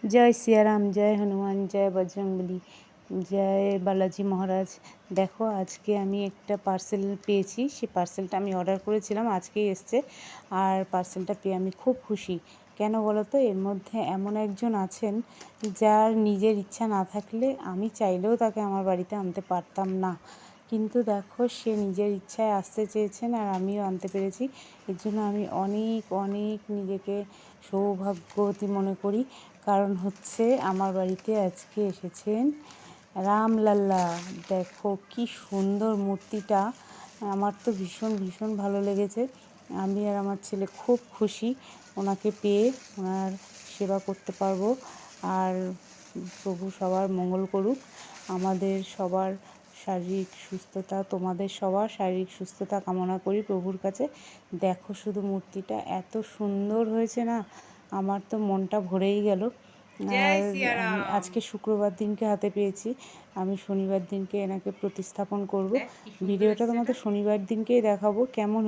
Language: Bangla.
जय सियाराम, जय हनुमान, जय बजरंगबली, জয় বালাজি মহারাজ। দেখো আজকে আমি একটা পার্সেল পেয়েছি, সেই পার্সেলটা আমি অর্ডার করেছিলাম, আজকেই এসছে। আর পার্সেলটা পেয়ে আমি খুব খুশি। কেন বলো তো, এর মধ্যে এমন একজন আছেন যার নিজের ইচ্ছা না থাকলে আমি চাইলেও তাকে আমার বাড়িতে আনতে পারতাম না, কিন্তু দেখো সে নিজের ইচ্ছায় আসতে চেয়েছেন আর আমিও আনতে পেরেছি। এর জন্য আমি অনেক অনেক নিজেকে সৌভাগ্যবতী মনে করি। কারণ হচ্ছে আমার বাড়িতে আজকে এসেছেন রামলাল্লা। দেখো কি সুন্দর মূর্তিটা, আমার তো ভীষণ ভীষণ ভালো লেগেছে। আমি আর আমার ছেলে খুব খুশি ওনাকে পেয়ে, ওনার সেবা করতে পারবো। আর প্রভু সবার মঙ্গল করুক, আমাদের সবার শারীরিক সুস্থতা, তোমাদের সবার শারীরিক সুস্থতা কামনা করি প্রভুর কাছে। দেখো শুধু মূর্তিটা এত সুন্দর হয়েছে না, আমার তো মনটা ভরেই গেল। আর আমি আজকে শুক্রবার দিনকে হাতে পেয়েছি, আমি শনিবার দিনকে এনাকে প্রতিস্থাপন করব। ভিডিওটা তোমাদের শনিবার দিনকেই দেখাবো কেমন